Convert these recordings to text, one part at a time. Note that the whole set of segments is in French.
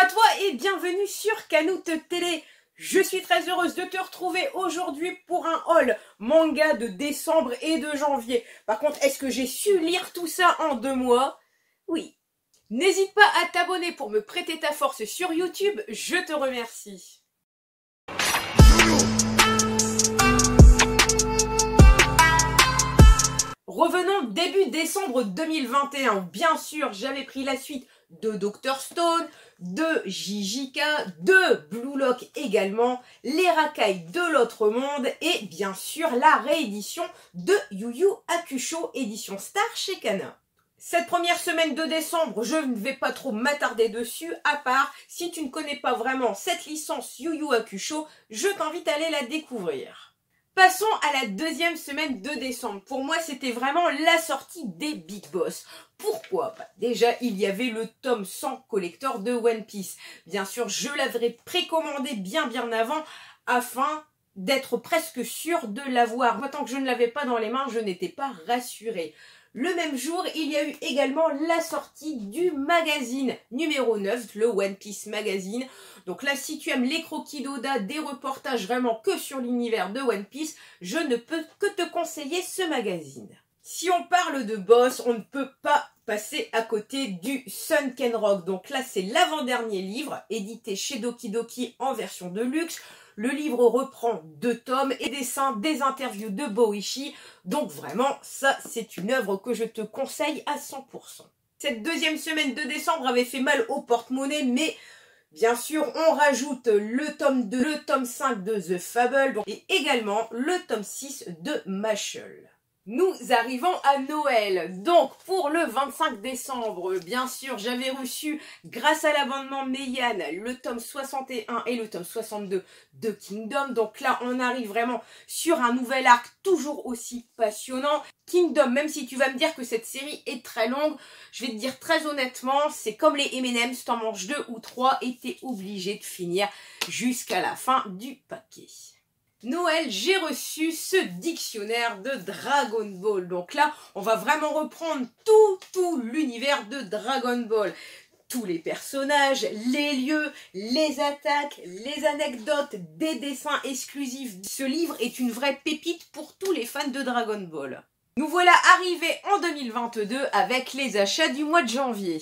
à toi et bienvenue sur Kanout Télé. Je suis très heureuse de te retrouver aujourd'hui pour un haul manga de décembre et de janvier. Par contre, est-ce que j'ai su lire tout ça en 2 mois? Oui. N'hésite pas à t'abonner pour me prêter ta force sur YouTube, je te remercie. Revenons début décembre 2021, où bien sûr j'avais pris la suite de Dr Stone, de JJK, de Blue Lock également, les racailles de l'autre monde et bien sûr la réédition de Yu Yu Hakusho édition Star chez Kana. Cette première semaine de décembre, je ne vais pas trop m'attarder dessus, à part si tu ne connais pas vraiment cette licence Yu Yu Hakusho, je t'invite à aller la découvrir. Passons à la deuxième semaine de décembre. Pour moi, c'était vraiment la sortie des Big Boss. Pourquoi? Déjà, il y avait le tome 100 collector de One Piece. Bien sûr, je l'avais précommandé bien avant afin d'être presque sûre de l'avoir. Moi, tant que je ne l'avais pas dans les mains, je n'étais pas rassurée. Le même jour, il y a eu également la sortie du magazine numéro 9, le One Piece Magazine. Donc là, si tu aimes les croquis d'Oda, des reportages vraiment que sur l'univers de One Piece, je ne peux que te conseiller ce magazine. Si on parle de boss, on ne peut pas passer à côté du Sunken Rock. Donc là, c'est l'avant-dernier livre, édité chez Doki Doki en version de luxe. Le livre reprend 2 tomes et dessins des interviews de Boichi. Donc vraiment, ça, c'est une œuvre que je te conseille à 100%. Cette deuxième semaine de décembre avait fait mal au porte-monnaie, mais bien sûr, on rajoute le tome 2, le tome 5 de The Fable et également le tome 6 de Mashle. Nous arrivons à Noël, donc pour le 25 décembre, bien sûr, j'avais reçu, grâce à l'abonnement Meian, le tome 61 et le tome 62 de Kingdom. Donc là, on arrive vraiment sur un nouvel arc toujours aussi passionnant. Kingdom, même si tu vas me dire que cette série est très longue, je vais te dire très honnêtement, c'est comme les M&M's, t'en manges 2 ou 3 et t'es obligé de finir jusqu'à la fin du paquet. Noël, j'ai reçu ce dictionnaire de Dragon Ball. Donc là, on va vraiment reprendre tout l'univers de Dragon Ball. Tous les personnages, les lieux, les attaques, les anecdotes, des dessins exclusifs. Ce livre est une vraie pépite pour tous les fans de Dragon Ball. Nous voilà arrivés en 2022 avec les achats du mois de janvier.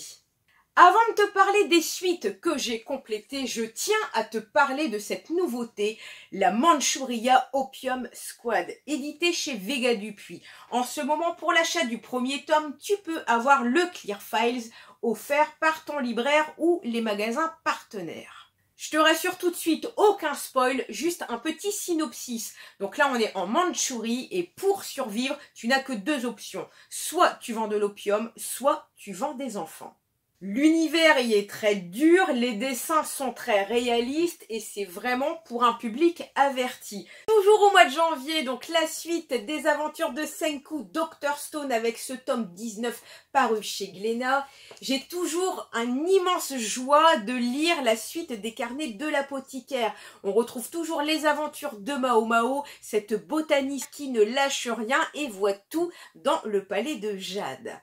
Avant de te parler des suites que j'ai complétées, je tiens à te parler de cette nouveauté, la Manchuria Opium Squad, éditée chez Vega Dupuis. En ce moment, pour l'achat du premier tome, tu peux avoir le Clear Files offert par ton libraire ou les magasins partenaires. Je te rassure tout de suite, aucun spoil, juste un petit synopsis. Donc là, on est en Mandchourie et pour survivre, tu n'as que 2 options. Soit tu vends de l'opium, soit tu vends des enfants. L'univers y est très dur, les dessins sont très réalistes et c'est vraiment pour un public averti. Toujours au mois de janvier, donc la suite des aventures de Senku Dr Stone avec ce tome 19 paru chez Glénat. J'ai toujours un immense joie de lire la suite des carnets de l'apothicaire. On retrouve toujours les aventures de Mao Mao, cette botaniste qui ne lâche rien et voit tout dans le palais de Jade.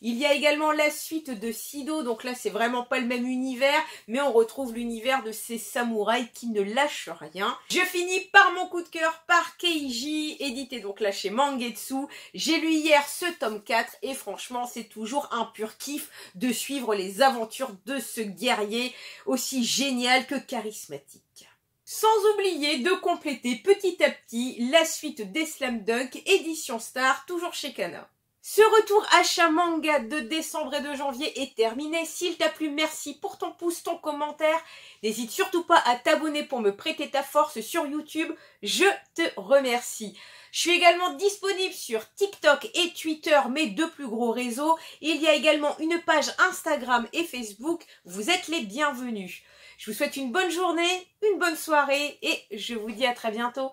Il y a également la suite de Sido, donc là c'est vraiment pas le même univers, mais on retrouve l'univers de ces samouraïs qui ne lâchent rien. Je finis par mon coup de cœur, par Keiji, édité donc là chez Mangetsu. J'ai lu hier ce tome 4 et franchement c'est toujours un pur kiff de suivre les aventures de ce guerrier aussi génial que charismatique. Sans oublier de compléter petit à petit la suite des Slam Dunk, édition Star, toujours chez Kana. Ce retour achat manga de décembre et de janvier est terminé. S'il t'a plu, merci pour ton pouce, ton commentaire. N'hésite surtout pas à t'abonner pour me prêter ta force sur YouTube. Je te remercie. Je suis également disponible sur TikTok et Twitter, mes 2 plus gros réseaux. Il y a également une page Instagram et Facebook. Vous êtes les bienvenus. Je vous souhaite une bonne journée, une bonne soirée et je vous dis à très bientôt.